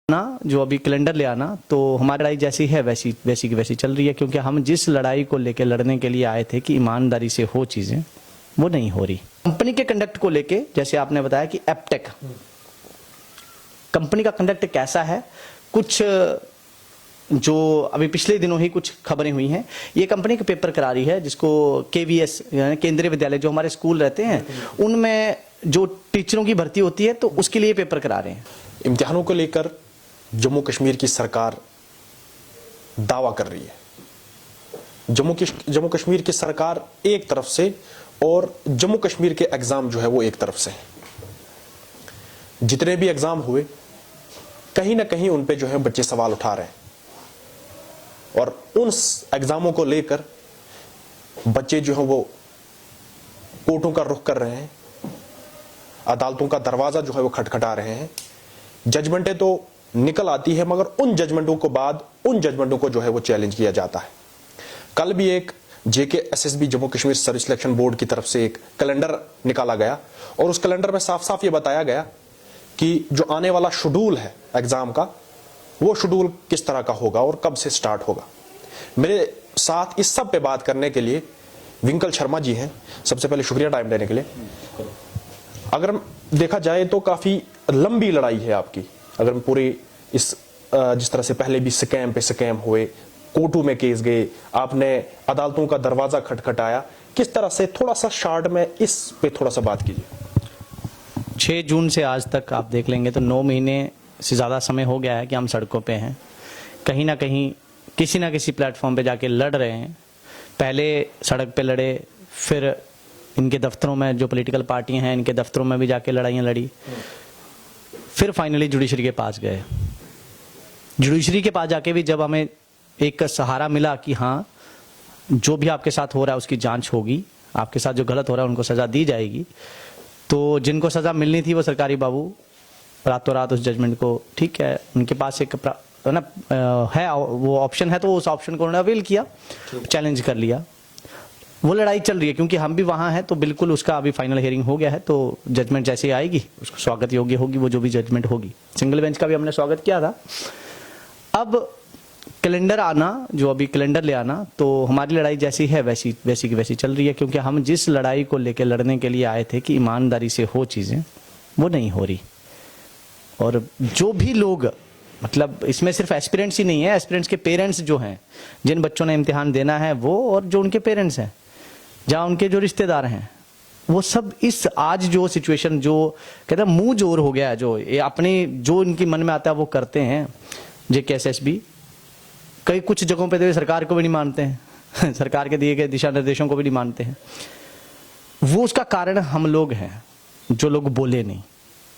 ना जो अभी कैलेंडर ले आना, तो हमारी लड़ाई जैसी है वैसी वैसी की वैसी चल रही है, क्योंकि हम जिस लड़ाई को लेके लड़ने के लिए आए थे कि ईमानदारी से हो चीजें, वो नहीं हो रही। कंपनी के कंडक्ट को लेके जैसे आपने बताया कि एपटेक कंपनी का कंडक्ट कैसा है, कुछ जो अभी पिछले दिनों ही कुछ खबरें हुई हैं, ये कंपनी का पेपर करा रही है जिसको केवीएस यानी केंद्रीय विद्यालय जो हमारे स्कूल रहते हैं उनमें जो टीचरों की भर्ती होती है, तो उसके लिए पेपर करा रहे हैं। इम्तिहानों को लेकर जम्मू कश्मीर की सरकार दावा कर रही है। जम्मू कश्मीर की सरकार एक तरफ से और जम्मू कश्मीर के एग्जाम जो है वो एक तरफ से। जितने भी एग्जाम हुए कहीं ना कहीं उन पे जो है बच्चे सवाल उठा रहे हैं और उन एग्जामों को लेकर बच्चे जो है वो कोर्टों का रुख कर रहे हैं, अदालतों का दरवाजा जो है वो खटखटा रहे हैं। जजमेंटें तो निकल आती है मगर उन जजमेंटों को बाद उन जजमेंटों को जो है वो चैलेंज किया जाता है। कल भी एक JKSSB Jammu Kashmir service selection board की तरफ से एक कैलेंडर निकाला गया और उस कैलेंडर में साफ साफ ये बताया गया कि जो आने वाला शेड्यूल है एग्जाम का, वो शेड्यूल किस तरह का होगा और कब से स्टार्ट होगा। मेरे साथ इस सब पे बात करने के लिए विंकल शर्मा जी हैं। सबसे पहले शुक्रिया टाइम देने के लिए। अगर देखा जाए तो काफी लंबी लड़ाई है आपकी। अगर पूरे इस जिस तरह से पहले भी स्कैम पे स्कैम हुए, कोर्टों में केस गए, आपने अदालतों का दरवाजा खटखटाया, किस तरह से थोड़ा सा शार्ट में इस पे थोड़ा सा बात कीजिए। 6 जून से आज तक आप देख लेंगे तो 9 महीने से ज़्यादा समय हो गया है कि हम सड़कों पे हैं, कहीं ना कहीं किसी ना किसी प्लेटफॉर्म पे जाके लड़ रहे हैं। पहले सड़क पे लड़े, फिर इनके दफ्तरों में जो पॉलिटिकल पार्टियां हैं इनके दफ्तरों में भी जाके लड़ाइयाँ लड़ी, फिर फाइनली जुडिशरी के पास गए। जुडिशरी के पास जाके भी जब हमें एक सहारा मिला कि हाँ जो भी आपके साथ हो रहा है उसकी जांच होगी, आपके साथ जो गलत हो रहा है उनको सज़ा दी जाएगी, तो जिनको सज़ा मिलनी थी वो सरकारी बाबू रातों रात उस जजमेंट को, ठीक है उनके पास एक ना है वो ऑप्शन है, तो उस ऑप्शन को उन्होंने अवेल किया, चैलेंज कर लिया। वो लड़ाई चल रही है क्योंकि हम भी वहाँ हैं, तो बिल्कुल उसका अभी फाइनल हियरिंग हो गया है, तो जजमेंट जैसे ही आएगी उसको स्वागत योग्य होगी वो जो भी जजमेंट होगी। सिंगल बेंच का भी हमने स्वागत किया था। अब कैलेंडर आना, जो अभी कैलेंडर ले आना, तो हमारी लड़ाई जैसी है वैसी वैसी की वैसी चल रही है, क्योंकि हम जिस लड़ाई को लेकर लड़ने के लिए आए थे कि ईमानदारी से हो चीज़ें, वो नहीं हो रही। और जो भी लोग, मतलब इसमें सिर्फ एस्पिरेंट्स ही नहीं है, एस्पिरेंट्स के पेरेंट्स जो हैं, जिन बच्चों ने इम्तिहान देना है वो, और जो उनके पेरेंट्स हैं, जहाँ उनके जो रिश्तेदार हैं, वो सब इस आज जो सिचुएशन जो कहते हैं मुंह जोर हो गया है, जो ये अपने जो इनकी मन में आता है वो करते हैं। JKSSB कई कुछ जगहों पे तो सरकार को भी नहीं मानते हैं सरकार के दिए गए दिशा निर्देशों को भी नहीं मानते हैं। वो उसका कारण हम लोग हैं जो लोग बोले नहीं।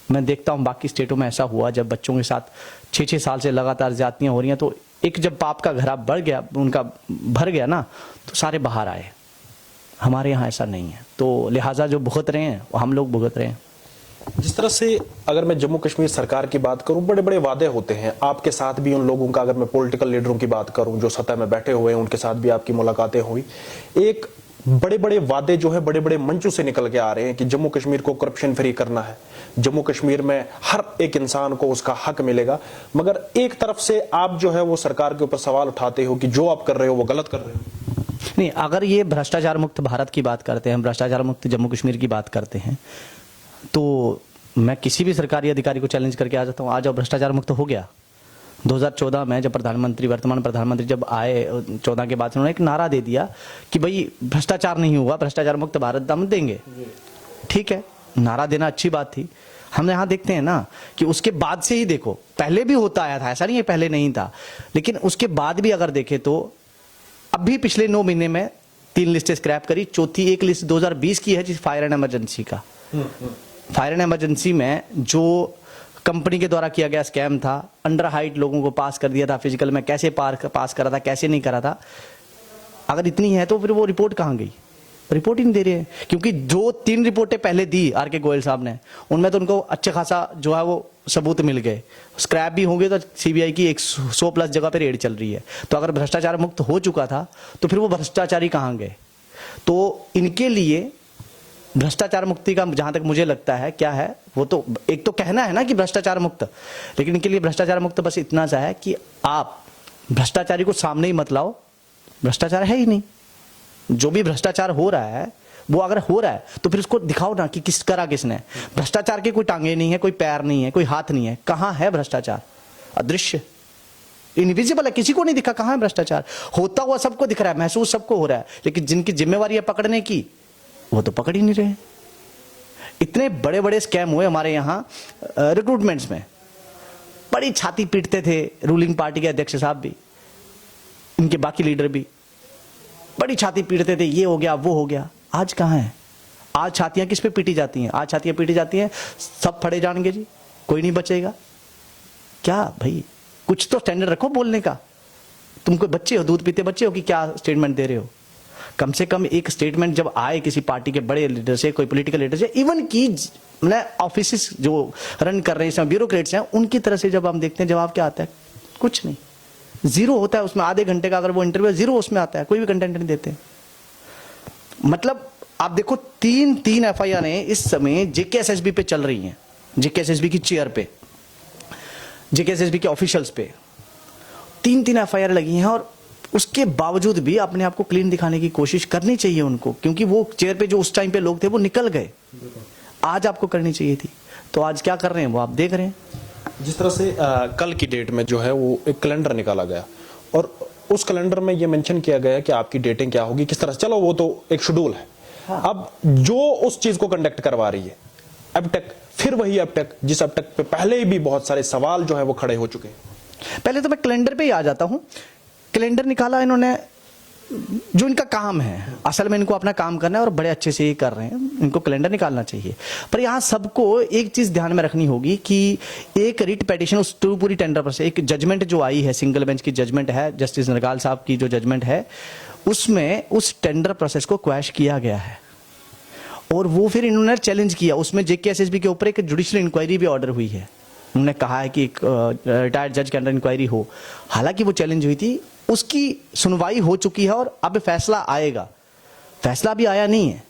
मैं देखता हूँ बाकी स्टेटों में ऐसा हुआ, जब बच्चों के साथ 6-6 साल से लगातार ज्यादतियाँ हो रही हैं, तो एक जब पाप का घड़ा बढ़ गया, उनका भर गया ना, तो सारे बाहर आए। हमारे यहाँ ऐसा नहीं है, तो लिहाजा जो भुगत रहे हैं वो हम लोग भुगत रहे हैं। जिस तरह से अगर मैं जम्मू कश्मीर सरकार की बात करूं, बड़े बड़े वादे होते हैं आपके साथ भी, उन लोगों का अगर मैं पॉलिटिकल लीडरों की बात करूं जो सत्ता में बैठे हुए हैं, उनके साथ भी आपकी मुलाकातें हुई। एक बड़े बड़े वादे जो है बड़े बड़े मंचों से निकल के आ रहे हैं कि जम्मू कश्मीर को करप्शन फ्री करना है, जम्मू कश्मीर में हर एक इंसान को उसका हक मिलेगा। मगर एक तरफ से आप जो है वो सरकार के ऊपर सवाल उठाते हो कि जो आप कर रहे हो वो गलत कर रहे हो। नहीं, अगर ये भ्रष्टाचार मुक्त भारत की बात करते हैं, भ्रष्टाचार मुक्त जम्मू कश्मीर की बात करते हैं, तो मैं किसी भी सरकारी अधिकारी को चैलेंज करके आ जाता हूँ, आ जाओ भ्रष्टाचार मुक्त हो गया। 2014 में जब वर्तमान प्रधानमंत्री जब आए 14 के बाद उन्होंने एक नारा दे दिया कि भाई भ्रष्टाचार नहीं हुआ, भ्रष्टाचार मुक्त भारत हम देंगे। ठीक है, नारा देना अच्छी बात थी। हम यहाँ देखते हैं ना कि उसके बाद से ही देखो, पहले भी होता आया था, ऐसा नहीं है पहले नहीं था, लेकिन उसके बाद भी अगर देखे तो अभी पिछले 9 महीने में 3 लिस्टें स्क्रैप करी, चौथी एक लिस्ट 2020 की है, जिस फायर एंड इमरजेंसी का। फायर एंड इमरजेंसी में जो कंपनी के द्वारा किया गया स्कैम था, अंडर हाइट लोगों को पास कर दिया था, फिजिकल में कैसे पास करा था, कैसे नहीं करा था। अगर इतनी है तो फिर वो रिपोर्ट कहाँ गई? रिपोर्ट ही नहीं दे रहे हैं, क्योंकि जो 3 रिपोर्टें पहले दी RK गोयल साहब ने, उनमें तो उनको अच्छा खासा जो है वो सबूत मिल गए। स्क्रैप भी होंगे तो CBI की 100+ जगह पे रेड चल रही है। तो अगर भ्रष्टाचार मुक्त हो चुका था तो फिर वो भ्रष्टाचारी कहाँ गए? तो इनके लिए भ्रष्टाचार मुक्ति का जहां तक मुझे लगता है क्या है, वो तो एक तो कहना है ना कि भ्रष्टाचार मुक्त, लेकिन इनके लिए भ्रष्टाचार मुक्त बस इतना सा है कि आप भ्रष्टाचारी को सामने ही मत लाओ, भ्रष्टाचार है ही नहीं। जो भी भ्रष्टाचार हो रहा है वो अगर हो रहा है तो फिर उसको दिखाओ ना कि किस करा किसने। भ्रष्टाचार के कोई टांगे नहीं है, कोई पैर नहीं है, कोई हाथ नहीं है, कहां है भ्रष्टाचार? अदृश्य, इनविजिबल है, किसी को नहीं दिखा। कहां है भ्रष्टाचार? होता हुआ सबको दिख रहा है, महसूस सबको हो रहा है, लेकिन जिनकी जिम्मेवारी है पकड़ने की वो तो पकड़ ही नहीं रहे। इतने बड़े बड़े स्कैम हुए हमारे यहां रिक्रूटमेंट्स में, बड़ी छाती पीटते थे रूलिंग पार्टी के अध्यक्ष साहब भी, इनके बाकी लीडर भी बड़ी छाती पीटते थे, ये हो गया वो हो गया। आज कहां है? आज छातियां किस पे पीटी जाती हैं? आज छातियां पीटी जाती हैं सब फड़े जाएंगे जी, कोई नहीं बचेगा। क्या भाई, कुछ तो स्टैंडर्ड रखो बोलने का। तुम कोई बच्चे हो, दूध पीते बच्चे हो कि क्या स्टेटमेंट दे रहे हो? कम से कम एक स्टेटमेंट जब आए किसी पार्टी के बड़े लीडर से, कोई पॉलिटिकल लीडर से, इवन की ऑफिस जो रन कर रहे हैं, ब्यूरोक्रेट्स हैं, उनकी तरह से जब हम देखते हैं जवाब क्या आता है? कुछ नहीं, जीरो होता है उसमें। आधे घंटे का अगर वो इंटरव्यू, जीरो उसमें आता है, कोई भी कंटेंट नहीं देते। मतलब आप देखो, तीन एफआईआर इस समय जेकेएसएसबी पे चल रही हैं, जेकेएसएसबी की चेयर पे, जेकेएसएसबी के ऑफिशियल्स पे तीन एफआईआर लगी हैं, और उसके बावजूद भी अपने आप को क्लीन दिखाने की कोशिश करनी चाहिए उनको, क्योंकि वो चेयर पे जो उस टाइम पे लोग थे वो निकल गए। आज आपको करनी चाहिए थी, तो आज क्या कर रहे हैं वो आप देख रहे हैं। जिस तरह से कल की डेट में जो है वो एक कैलेंडर निकाला गया, और उस कैलेंडर में ये मेंशन किया गया कि आपकी डेटिंग क्या होगी, किस तरह से, चलो वो तो एक शेड्यूल है। हाँ। अब जो उस चीज को कंडक्ट करवा रही है एबटेक, फिर वही एबटेक जिस एबटेक पे पहले भी बहुत सारे सवाल जो है वो खड़े हो चुके हैं। पहले तो मैं कैलेंडर पे ही आ जाता हूं। कैलेंडर निकाला इन्होंने, जो इनका काम है, असल में इनको अपना काम करना है और बड़े अच्छे से ही कर रहे हैं, इनको कैलेंडर निकालना चाहिए। पर यहाँ सबको एक चीज ध्यान में रखनी होगी कि एक रिट पेटिशन, उस पूरी टेंडर पर से एक जजमेंट जो आई है, सिंगल बेंच की जजमेंट है, जस्टिस नरगाल साहब की जो जजमेंट है, उसमें उस टेंडर प्रोसेस को क्वैश किया गया है, और वो फिर इन्होंने चैलेंज किया। उसमें जेकेएसएसबी के ऊपर एक जुडिशियल इंक्वायरी भी ऑर्डर हुई है। उन्होंने कहा है कि एक रिटायर्ड जज के अंडर इंक्वायरी हो, हालांकि वो चैलेंज हुई थी, उसकी सुनवाई हो चुकी है और अब फैसला आएगा। फैसला भी आया नहीं है,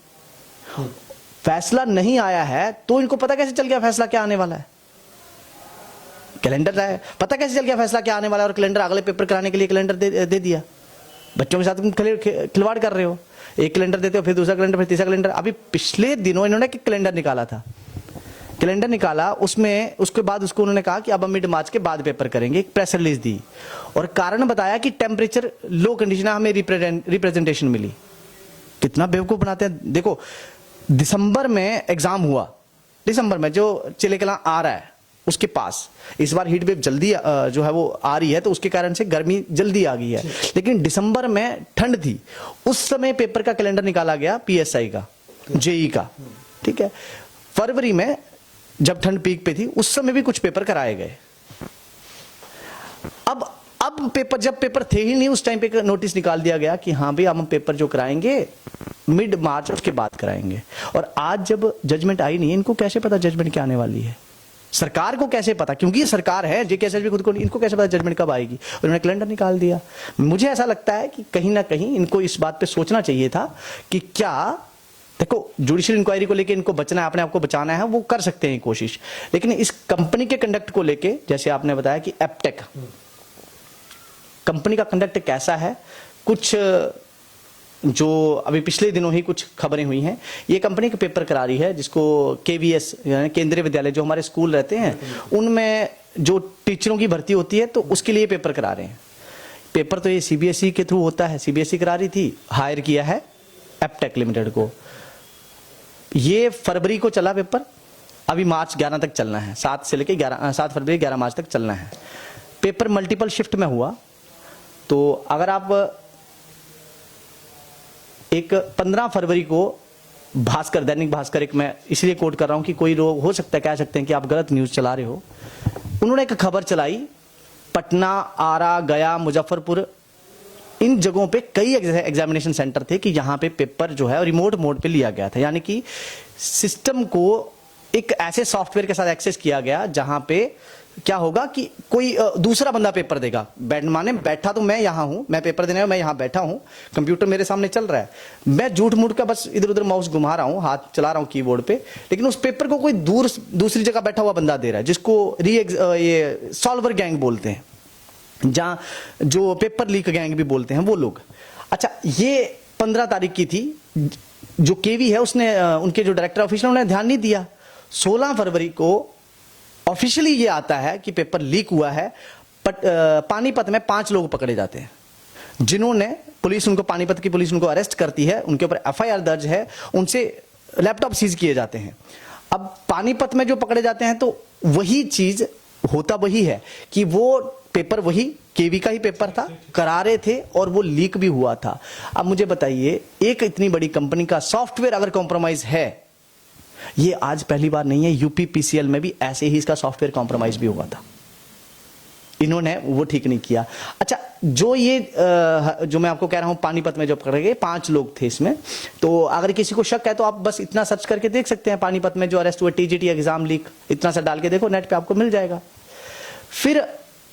फैसला नहीं आया है तो इनको पता कैसे चल गया फैसला क्या आने वाला है? कैलेंडर है, पता कैसे चल गया फैसला क्या आने वाला है, और कैलेंडर अगले पेपर कराने के लिए कैलेंडर दे दिया। बच्चों के साथ तुम खिलवाड़ कर रहे हो, एक कैलेंडर देते हो, फिर दूसरा कैलेंडर, फिर तीसरा कैलेंडर। अभी पिछले दिनों इन्होंने कैलेंडर निकाला था, कैलेंडर निकाला, उसमें उसके बाद उसको उन्होंने कहा कि अब हम मिड मार्च के बाद पेपर करेंगे, एक प्रेस रिलीज दी, और कारण बताया कि टेम्परेचर लो कंडीशन है, हमें रिप्रेजेंटेशन मिली। कितना बेवकूफ बनाते हैं। देखो, दिसंबर में एग्जाम हुआ, दिसंबर में जो चिले कला आ रहा है उसके पास, इस बार हीट वेव जल्दी जो है वो आ रही है, तो उसके कारण से गर्मी जल्दी आ गई है, लेकिन दिसंबर में ठंड थी, उस समय पेपर का कैलेंडर निकाला गया, पीएसआई का, जेई का, ठीक है। फरवरी में जब ठंड पीक पे थी, उस समय भी कुछ पेपर कराए गए। अब पेपर, जब पेपर थे ही नहीं, उस टाइम पे नोटिस निकाल दिया गया कि हाँ भाई हम पेपर जो कराएंगे मिड मार्च उसके बाद कराएंगे। और आज जब जजमेंट आई नहीं, इनको कैसे पता जजमेंट क्या आने वाली है? सरकार को कैसे पता? क्योंकि ये सरकार है, जेकेएसएसबी खुद को, इनको कैसे पता जजमेंट कब आएगी? उन्होंने कैलेंडर निकाल दिया। मुझे ऐसा लगता है कि कहीं ना कहीं इनको इस बात पे सोचना चाहिए था कि क्या, देखो जुडिशियल इंक्वायरी को लेके इनको बचना है, अपने आप को बचाना है, वो कर सकते हैं कोशिश, लेकिन इस कंपनी के कंडक्ट को लेके, जैसे आपने बताया कि एबटेक कंपनी का कंडक्ट कैसा है, कुछ जो अभी पिछले दिनों ही कुछ खबरें हुई हैं, ये कंपनी का पेपर करा रही है जिसको केवीएस यानी केंद्रीय विद्यालय, जो हमारे स्कूल रहते हैं उनमें जो टीचरों की भर्ती होती है, तो उसके लिए पेपर करा रहे हैं। पेपर तो ये सीबीएसई के थ्रू होता है, सीबीएसई करा रही थी, हायर किया है एबटेक लिमिटेड को। ये फरवरी को चला पेपर, अभी मार्च 11 तक चलना है, 7 से लेके 7 फरवरी 11 मार्च तक चलना है। पेपर मल्टीपल शिफ्ट में हुआ, तो अगर आप एक 15 फरवरी को भास्कर, दैनिक भास्कर, एक मैं इसलिए कोट कर रहा हूं कि कोई लोग हो सकता है कह सकते हैं कि आप गलत न्यूज चला रहे हो, उन्होंने एक खबर चलाई, पटना, आरा, गया, मुजफ्फरपुर, इन जगहों पे कई एग्जामिनेशन सेंटर थे कि यहां पे पेपर जो है रिमोट मोड पे लिया गया था, यानी कि सिस्टम को एक ऐसे सॉफ्टवेयर के साथ एक्सेस किया गया जहां पे क्या होगा कि कोई दूसरा बंदा पेपर देगा, माने बैठा तो मैं यहां हूं, मैं पेपर देने मैं यहां बैठा हूं, कंप्यूटर मेरे सामने चल रहा है, मैं झूठ मूठ का बस इधर उधर माउस घुमा रहा हूं, हाथ चला रहा हूं कीबोर्ड पे, लेकिन उस पेपर को कोई दूसरी जगह बैठा हुआ बंदा दे रहा है, जिसको ये सॉल्वर गैंग बोलते हैं, जहां जो पेपर लीक गैंग भी बोलते हैं वो लोग। अच्छा, ये 15 तारीख की थी, जो केवी है उसने उनके जो डायरेक्टर ऑफिसर उन्होंने ध्यान नहीं दिया। 16 फरवरी को ऑफिशियली ये आता है कि पेपर लीक हुआ है, पानीपत में 5 लोग पकड़े जाते हैं, जिन्होंने पानीपत की पुलिस उनको अरेस्ट करती है, उनके ऊपर एफआईआर दर्ज है, उनसे लैपटॉप सीज किए जाते हैं। अब पानीपत में जो पकड़े जाते हैं तो वही चीज होता वही है कि वो पेपर वही केवी का ही पेपर था, करारे थे और वो लीक भी हुआ था। अब मुझे बताइए, एक इतनी बड़ी कंपनी का सॉफ्टवेयर अगर कॉम्प्रोमाइज है, ये आज पहली बार नहीं है, यूपी पीसीएल में भी ऐसे ही इसका सॉफ्टवेयर कॉम्प्रोमाइज भी हुआ था, इन्होंने वो ठीक नहीं किया। अच्छा, जो मैं आपको कह रहा हूं पानीपत में जो पकड़े गए 5 लोग थे इसमें, तो अगर किसी को शक है तो आप बस इतना सर्च करके देख सकते हैं, पानीपत में जो अरेस्ट हुए टीजीटी एग्जाम लीक, इतना सा डाल के देखो नेट पे, आपको मिल जाएगा। फिर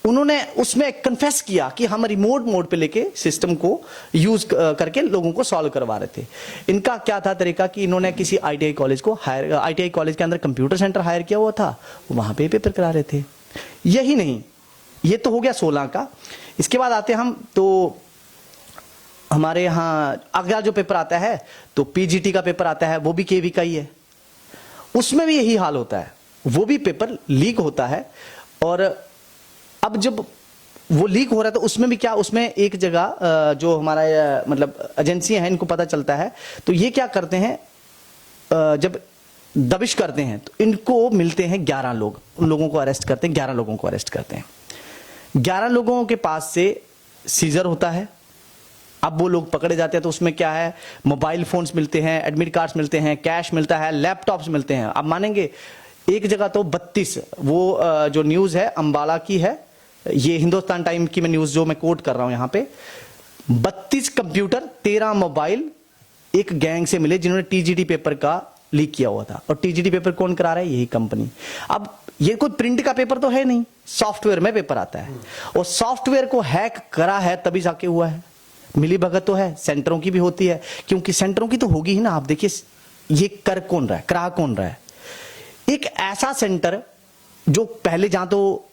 उन्होंने उसमें कन्फेस किया कि हम रिमोट मोड पे लेके सिस्टम को यूज करके लोगों को सॉल्व करवा रहे थे। इनका क्या था तरीका कि इन्होंने किसी आईटीआई कॉलेज के अंदर कंप्यूटर सेंटर हायर किया हुआ था, वहां पे पेपर करा रहे थे। यही नहीं, ये तो हो गया 16 का। इसके बाद आते हम तो हमारे यहाँ अगला जो पेपर आता है तो पीजीटी का पेपर आता है, वो भी केवी का ही है, उसमें भी यही हाल होता है, वो भी पेपर लीक होता है। और अब जब वो लीक हो रहा है तो उसमें भी क्या, उसमें एक जगह जो हमारा मतलब एजेंसियां हैं, इनको पता चलता है, तो ये क्या करते हैं, जब दबिश करते हैं तो इनको मिलते हैं 11 लोग, उन लोगों को अरेस्ट करते हैं, 11 लोगों को अरेस्ट करते हैं। 11 लोगों के पास से सीजर होता है। अब वो लोग पकड़े जाते हैं तो उसमें क्या है, मोबाइल फोन्स मिलते हैं, एडमिट कार्ड्स मिलते हैं, कैश मिलता है, लैपटॉप्स मिलते हैं। अब मानेंगे एक जगह तो 32, वो जो न्यूज है अंबाला की है, ये हिंदुस्तान टाइम की मैं न्यूज जो मैं कोट कर रहा हूं यहां पे, 32 कंप्यूटर 13 मोबाइल एक गैंग से मिले जिन्होंने टीजीटी पेपर का लीक किया हुआ था। और टीजीटी पेपर कौन करा रहा है, यही कंपनी। अब ये कोई प्रिंट का पेपर तो है नहीं, सॉफ्टवेयर में पेपर आता है, और सॉफ्टवेयर को हैक करा है तभी जाके हुआ है। मिली भगत तो है, सेंटरों की भी होती है, क्योंकि सेंटरों की तो होगी ही ना। आप देखिए ये कर कौन रहा है, करा कौन रहा है। एक ऐसा सेंटर जो पहले जहां तो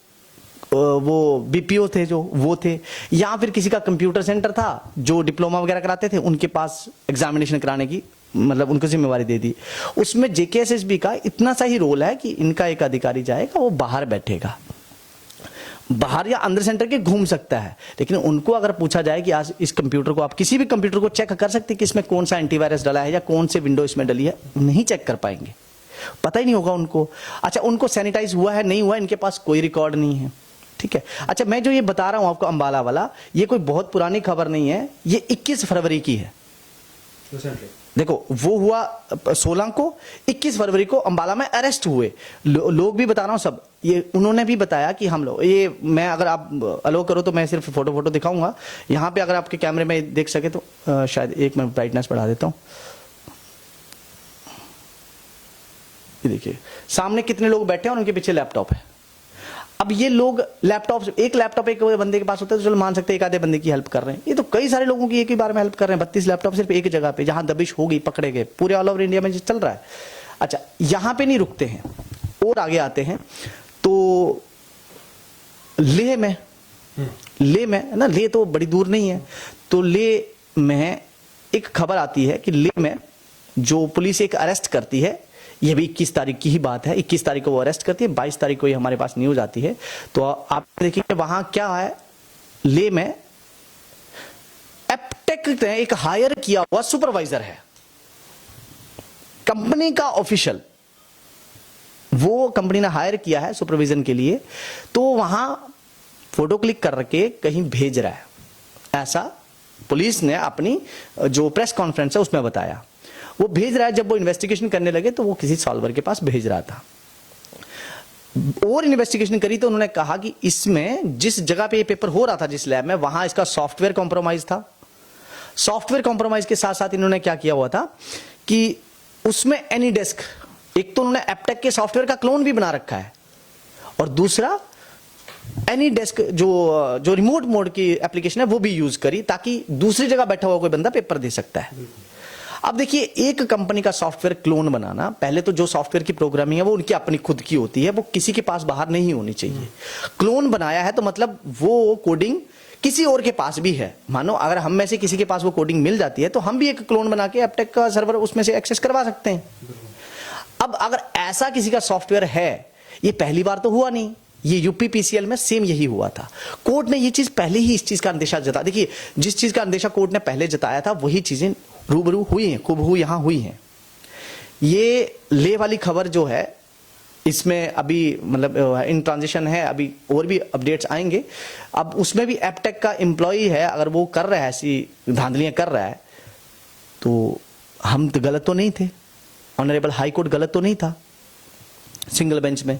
वो बीपीओ थे जो वो थे, या फिर किसी का कंप्यूटर सेंटर था जो डिप्लोमा वगैरह कराते थे, उनके पास एग्जामिनेशन कराने की मतलब उनको जिम्मेवारी दे दी। उसमें जेकेएसएसबी का इतना सा ही रोल है कि इनका एक अधिकारी जाएगा, वो बाहर बैठेगा, बाहर या अंदर सेंटर के घूम सकता है, लेकिन उनको अगर पूछा जाए कि आज इस कंप्यूटर को, आप किसी भी कंप्यूटर को चेक कर सकते कि इसमें कौन सा एंटीवायरस डला है या कौन से विंडो इसमें डली है, नहीं चेक कर पाएंगे, पता ही नहीं होगा उनको। अच्छा, उनको सैनिटाइज हुआ है नहीं हुआ, इनके पास कोई रिकॉर्ड नहीं है, ठीक है। अच्छा, मैं जो ये बता रहा हूं आपको अंबाला वाला, ये कोई बहुत पुरानी खबर नहीं है, ये 21 फरवरी की है। देखो, वो हुआ 16 को, 21 फरवरी को अंबाला में अरेस्ट हुए लोग भी बता रहा हूं सब। ये उन्होंने भी बताया कि हम लोग, ये मैं अगर आप अलो करो तो मैं सिर्फ फोटो दिखाऊंगा यहां पे, अगर आपके कैमरे में देख सके तो शायद एक मिनट ब्राइटनेस बढ़ा देता हूं। ये देखिए सामने कितने लोग बैठे हैं और उनके पीछे लैपटॉप है। अब ये लोग एक लैपटॉप एक बंदे के पास होता है तो चलो मान सकते हैं एक आधे बंदे की हेल्प कर रहे हैं, ये तो कई सारे लोगों की एक ही बार में हेल्प कर रहे हैं। 32 लैपटॉप सिर्फ एक जगह पे, जहां दबिश हो गई, पकड़े गए, पूरे ऑल ओवर इंडिया में चल रहा है। अच्छा, यहां पे नहीं रुकते हैं और आगे आते हैं तो लेह में ना, लेह तो बड़ी दूर नहीं है, तो लेह में एक खबर आती है कि लेह में जो पुलिस एक अरेस्ट करती है, ये भी 21 तारीख की ही बात है, 21 तारीख को वो अरेस्ट करती है, 22 तारीख को ये हमारे पास न्यूज आती है। तो आप देखिए वहां क्या है, ले में एप्टेक ने एक हायर किया हुआ सुपरवाइजर है, कंपनी का ऑफिशियल, वो कंपनी ने हायर किया है सुपरविजन के लिए, तो वहां फोटो क्लिक करके कहीं भेज रहा है, ऐसा पुलिस ने अपनी जो प्रेस कॉन्फ्रेंस है उसमें बताया। वो भेज रहा है, जब वो इन्वेस्टिगेशन करने लगे तो वो किसी सॉल्वर के पास भेज रहा था, और इन्वेस्टिगेशन करी तो उन्होंने कहा कि इसमें जिस जगह पे ये पेपर हो रहा था, जिस लैब में, वहां इसका सॉफ्टवेयर कॉम्प्रोमाइज था। सॉफ्टवेयर कॉम्प्रोमाइज के साथ साथ इन्होंने क्या किया हुआ था कि उसमें एनी डेस्क, एक तो उन्होंने एप्टेक के सॉफ्टवेयर का क्लोन भी बना रखा है, और दूसरा एनी डेस्क जो रिमोट मोड की एप्लीकेशन है वो भी यूज करी, ताकि दूसरी जगह बैठा हुआ कोई बंदा पेपर दे सकता है। अब देखिए, एक कंपनी का सॉफ्टवेयर क्लोन बनाना, पहले तो जो सॉफ्टवेयर की प्रोग्रामिंग है वो उनकी अपनी खुद की होती है, वो किसी के पास बाहर नहीं होनी चाहिए। क्लोन बनाया है तो मतलब वो कोडिंग किसी और के पास भी है। मानो अगर हम में से किसी के पास वो कोडिंग मिल जाती है तो हम भी एक क्लोन बना के एपटेक का सर्वर उसमें से एक्सेस करवा सकते हैं। अब अगर ऐसा किसी का सॉफ्टवेयर है, ये पहली बार तो हुआ नहीं, ये यूपीपीसीएल में सेम यही हुआ था। कोर्ट ने ये चीज पहले ही इस चीज का अंदेशा जता, देखिए जिस चीज का अंदेशा कोर्ट ने पहले जताया था वही चीजें रूबरू हुई हैं, खूबहू यहां हुई हैं। ये ले वाली खबर जो है इसमें अभी मतलब इन ट्रांजिशन है, अभी और भी अपडेट्स आएंगे। अब उसमें भी एपटेक का एम्प्लॉई है, अगर वो कर रहा है ऐसी धांधलियां कर रहा है तो हम तो गलत तो नहीं थे, ऑनरेबल हाई कोर्ट गलत तो नहीं था सिंगल बेंच में।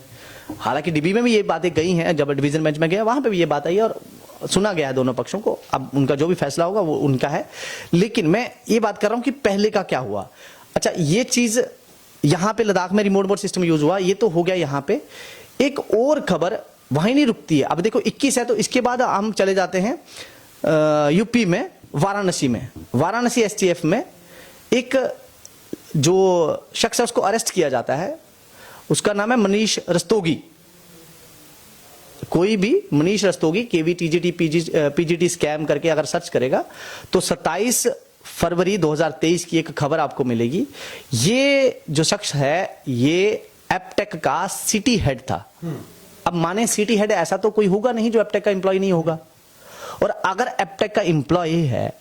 हालांकि डीबी में भी ये बातें गई हैं, जब डिवीजन बेंच में गया वहां पे भी ये बात आई और सुना गया है दोनों पक्षों को। अब उनका जो भी फैसला होगा वो उनका है, लेकिन मैं ये बात कर रहा हूं कि पहले का क्या हुआ। अच्छा, ये चीज यहां पे लद्दाख में रिमोट मोड सिस्टम यूज हुआ, ये तो हो गया। यहां पे एक और खबर वहीं नहीं रुकती है। अब देखो 21 है तो इसके बाद हम चले जाते हैं यूपी में, वाराणसी में। वाराणसी एसटीएफ में एक जो शख्स है उसको अरेस्ट किया जाता है, उसका नाम है मनीष रस्तोगी। कोई भी मनीष रस्तोगी केवी टीजीटी पीजीटी स्कैम करके अगर सर्च करेगा तो 27 फरवरी 2023 की एक खबर आपको मिलेगी। ये जो शख्स है ये एपटेक का सिटी हेड था। अब माने सिटी हेड, ऐसा तो कोई होगा नहीं जो एपटेक का एम्प्लॉय नहीं होगा, और अगर एपटेक का एम्प्लॉय है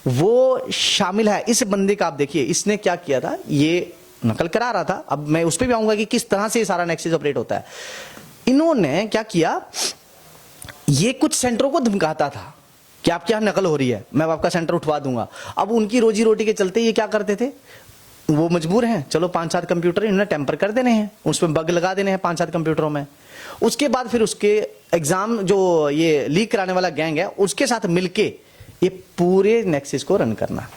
वो शामिल है। इस बंदे का आप देखिए इसने क्या किया था, ये नकल करा रहा था। अब मैं उस पर भी आऊंगा कि किस तरह से ये सारा नेक्सस ऑपरेट होता है। इन्होंने क्या किया, ये कुछ सेंटरों को धमकाता था कि आपके यहां नकल हो रही है, मैं आपका सेंटर उठवा दूंगा। अब उनकी रोजी रोटी के चलते ये क्या करते थे, वो मजबूर हैं, चलो 5-7 कंप्यूटर इन्होंने टेम्पर कर देने हैं, उसमें बग लगा देने हैं 5-7 कंप्यूटरों में। उसके बाद फिर उसके एग्जाम जो ये लीक कराने वाला गैंग है उसके साथ मिलके ये पूरे नेक्सस को रन करना।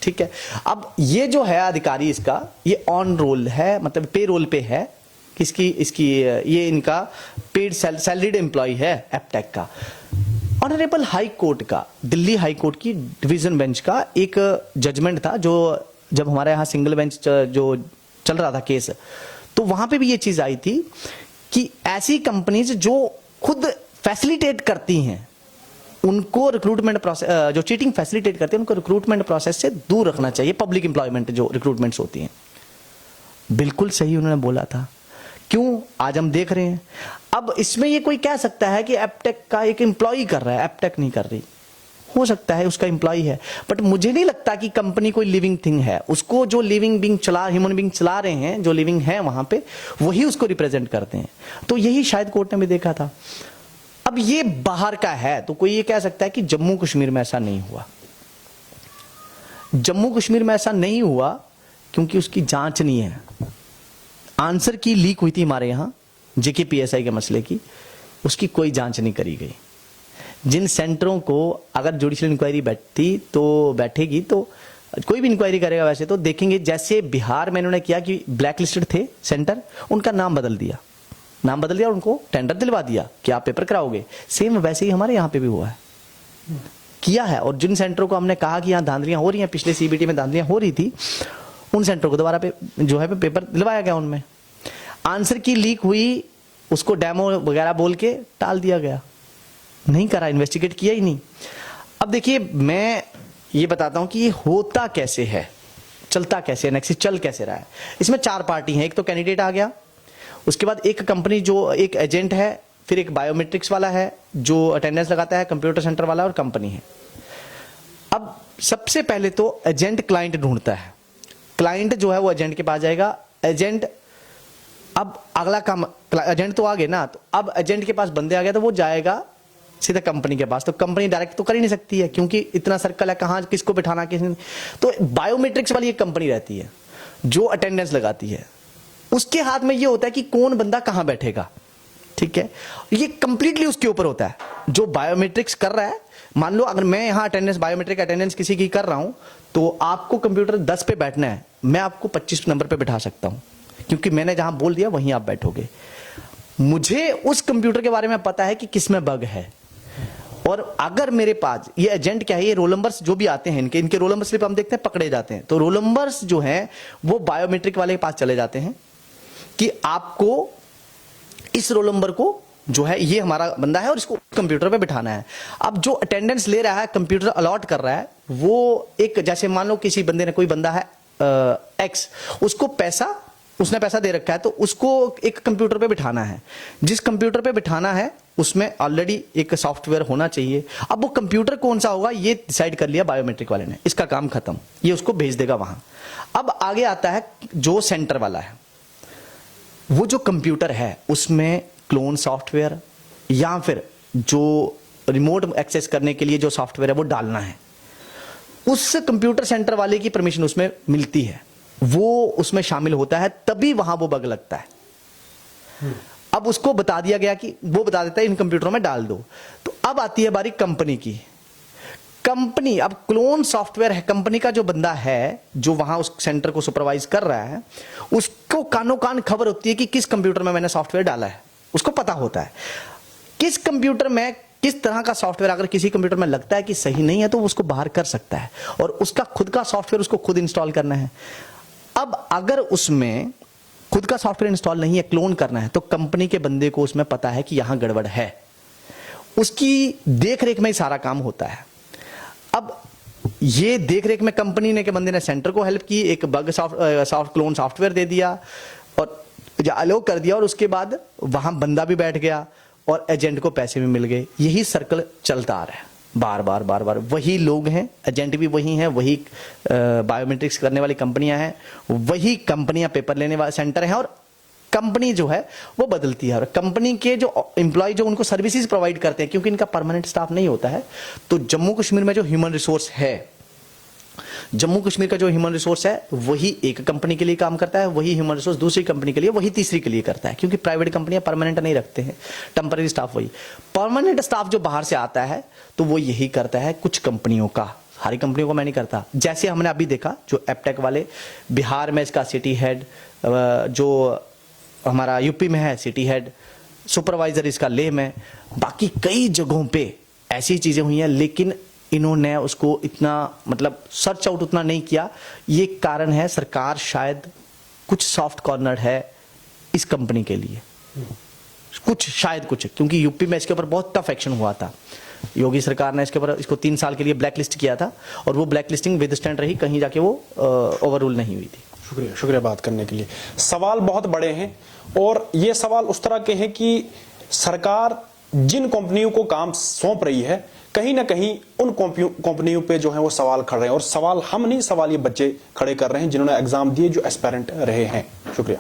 ठीक है। अब ये जो है अधिकारी इसका, ये ऑन रोल है, मतलब पे रोल पे है। इसकी ये इनका पेड सैलरीड एम्प्लॉय है एपटेक का। ऑनरेबल हाई कोर्ट का, दिल्ली हाई कोर्ट की डिवीजन बेंच का एक जजमेंट था, जो जब हमारे यहाँ सिंगल बेंच जो चल रहा था केस, तो वहां पे भी ये चीज आई थी कि ऐसी कंपनीज जो खुद फैसिलिटेट करती हैं उनको रिक्रूटमेंट प्रोसेस, जो चीटिंग फैसिलिटेट करते हैं उनको रिक्रूटमेंट प्रोसेस से दूर रखना चाहिए। पब्लिक एम्प्लॉयमेंट जो रिक्रूटमेंट्स होती हैं, बिल्कुल सही उन्होंने बोला था। क्यों, आज हम देख रहे हैं। अब इसमें ये कोई कह सकता है कि एपटेक का एक एम्प्लॉय कर रहा है, एपटेक नहीं कर रही, हो सकता है उसका एम्प्लॉय है, बट मुझे नहीं लगता कि कंपनी कोई लिविंग थिंग है। उसको जो लिविंग बीइंग ह्यूमन बीइंग चला रहे हैं, जो लिविंग है वहां पे, वही उसको रिप्रेजेंट करते हैं। तो यही शायद कोर्ट ने भी देखा था। अब ये बाहर का है तो कोई ये कह सकता है कि जम्मू कश्मीर में ऐसा नहीं हुआ। जम्मू कश्मीर में ऐसा नहीं हुआ क्योंकि उसकी जांच नहीं है। आंसर की लीक हुई थी हमारे यहां जेकेपीएसआई के मसले की, उसकी कोई जांच नहीं करी गई। जिन सेंटरों को अगर जुडिशियल इंक्वायरी बैठेगी तो कोई भी इंक्वायरी करेगा वैसे तो देखेंगे, जैसे बिहार में इन्होंने किया कि ब्लैक लिस्टेड थे सेंटर, उनका नाम बदल दिया, उनको टेंडर दिलवा दिया कि आप पेपर कराओगे। सेम वैसे ही हमारे यहाँ पे भी हुआ है, किया है। और जिन सेंटरों को हमने कहा कि यहाँ धांधलियां हो रही हैं, पिछले सीबीटी में धांधलियां हो रही थी, उन सेंटरों को दोबारा पेपर दिलवाया गया। उनमें आंसर की लीक हुई, उसको डेमो वगैरह बोल के टाल दिया गया, नहीं करा, इन्वेस्टिगेट किया ही नहीं। अब देखिए मैं ये बताता हूं कि ये होता कैसे है, चलता कैसे है, नेक्सस चल कैसे रहा है। इसमें 4 पार्टी हैं। एक तो कैंडिडेट आ गया, उसके बाद एक कंपनी जो एक एजेंट है, फिर एक बायोमेट्रिक्स वाला है जो अटेंडेंस लगाता है, कंप्यूटर सेंटर वाला, और कंपनी है। अब सबसे पहले तो एजेंट क्लाइंट ढूंढता है। क्लाइंट जो है वो एजेंट के पास जाएगा। एजेंट, अब अगला काम, एजेंट तो आ गए ना, तो अब एजेंट के पास बंदे आ गए तो वो जाएगा सीधा कंपनी के पास। तो कंपनी डायरेक्ट तो कर ही नहीं सकती है क्योंकि इतना सर्कल है, कहां किसको बिठाना, किसने। तो बायोमेट्रिक्स वाली एक कंपनी रहती है जो अटेंडेंस लगाती है, उसके हाथ में ये होता है कि कौन बंदा कहां बैठेगा। ठीक है, ये कंप्लीटली उसके ऊपर होता है जो बायोमेट्रिक्स कर रहा है। मान लो अगर मैं यहां अटेंडेंस, बायोमेट्रिक अटेंडेंस किसी की कर रहा हूं, तो आपको कंप्यूटर 10 पे बैठना है, मैं आपको 25 नंबर पे बिठा सकता हूं क्योंकि मैंने जहां बोल दिया वहीं आप बैठोगे। मुझे उस कंप्यूटर के बारे में पता है कि किस में बग है, और अगर मेरे पास ये एजेंट क्या है, ये रोल नंबर्स जो भी आते हैं इनके रोल नंबर स्लिप हम देखते हैं पकड़े जाते हैं, तो रोल नंबर्स जो हैं वो बायोमेट्रिक वाले के पास चले जाते हैं कि आपको इस रोल नंबर को जो है ये हमारा बंदा है और इसको कंप्यूटर पे बिठाना है। अब जो अटेंडेंस ले रहा है, कंप्यूटर अलॉट कर रहा है, वो एक जैसे मान लो किसी बंदे ने, कोई बंदा है एक्स, उसको उसने पैसा दे रखा है, तो उसको एक कंप्यूटर पे बिठाना है। जिस कंप्यूटर पे बिठाना है उसमें ऑलरेडी एक सॉफ्टवेयर होना चाहिए। अब वो कंप्यूटर कौन सा होगा ये डिसाइड कर लिया बायोमेट्रिक वाले ने, इसका काम खत्म, ये उसको भेज देगा वहां। अब आगे आता है जो सेंटर वाला है, वो जो कंप्यूटर है उसमें क्लोन सॉफ्टवेयर या फिर जो रिमोट एक्सेस करने के लिए जो सॉफ्टवेयर है वो डालना है। उस कंप्यूटर सेंटर वाले की परमिशन उसमें मिलती है, वो उसमें शामिल होता है, तभी वहां वो बग लगता है। अब उसको बता दिया गया कि वो बता देता है इन कंप्यूटरों में डाल दो। तो अब आती है बारी कंपनी की। कंपनी, अब क्लोन सॉफ्टवेयर है, कंपनी का जो बंदा है जो वहां उस सेंटर को सुपरवाइज कर रहा है, उसको कानो कान खबर होती है कि किस कंप्यूटर में मैंने सॉफ्टवेयर डाला है, उसको पता होता है किस कंप्यूटर में किस तरह का सॉफ्टवेयर अगर किसी कंप्यूटर में लगता है कि सही नहीं है तो उसको बाहर कर सकता है, और उसका खुद का सॉफ्टवेयर उसको खुद इंस्टॉल करना है। अब अगर उसमें खुद का सॉफ्टवेयर इंस्टॉल नहीं है, क्लोन करना है, तो कंपनी के बंदे को उसमें पता है कि यहां गड़बड़ है, उसकी देखरेख में ही सारा काम होता है। अब ये देखरेख में कंपनी ने के बंदे ने सेंटर को हेल्प की, एक बग क्लोन सॉफ्टवेयर दे दिया और अलोक कर दिया, और उसके बाद वहां बंदा भी बैठ गया और एजेंट को पैसे भी मिल गए। यही सर्कल चलता आ रहा है बार बार बार बार। वही लोग हैं, एजेंट भी वही हैं, वही बायोमेट्रिक्स करने वाली कंपनियां हैं, वही कंपनियां पेपर लेने वाले सेंटर हैं, और कंपनी जो है वो बदलती है। और कंपनी के जो एम्प्लॉय जो उनको सर्विसेज प्रोवाइड करते हैं, क्योंकि इनका परमानेंट स्टाफ नहीं होता है, तो जम्मू कश्मीर में जो ह्यूमन रिसोर्स है, जम्मू कश्मीर का जो ह्यूमन रिसोर्स है वही एक कंपनी के लिए काम करता है, वही ह्यूमन रिसोर्स दूसरी कंपनी के लिए, वही तीसरी के लिए करता है, क्योंकि प्राइवेट कंपनियां परमानेंट नहीं रखते हैं, टेम्पररी स्टाफ वही। परमानेंट स्टाफ जो बाहर से आता है तो वो यही करता है कुछ कंपनियों का, सारी कंपनियों को मैं नहीं करता। जैसे हमने अभी देखा जो एपटेक वाले, बिहार में इसका सिटी हेड, जो हमारा यूपी में है सिटी हेड, सुपरवाइजर इसका लेह में, बाकी कई जगहों पे ऐसी चीजें हुई हैं, लेकिन इन्होंने उसको इतना मतलब सर्च आउट उतना नहीं किया। ये कारण है सरकार शायद कुछ सॉफ्ट कॉर्नर है इस कंपनी के लिए, कुछ शायद कुछ, क्योंकि यूपी में इसके ऊपर बहुत टफ एक्शन हुआ था। योगी सरकार ने इसके ऊपर इसको 3 साल के लिए ब्लैक लिस्ट किया था, और वो ब्लैक लिस्टिंग विद स्टैंड रही, कहीं जाके वो ओवररूल नहीं हुई थी। शुक्रिया, शुक्रिया बात करने के लिए। सवाल बहुत बड़े हैं, और ये सवाल उस तरह के हैं कि सरकार जिन कंपनियों को काम सौंप रही है, कहीं ना कहीं उन कंपनियों पे जो है वो सवाल खड़े हैं, और सवाल हम नहीं, सवाल ये बच्चे खड़े कर रहे हैं जिन्होंने एग्जाम दिए, जो एस्पायरेंट रहे हैं। शुक्रिया।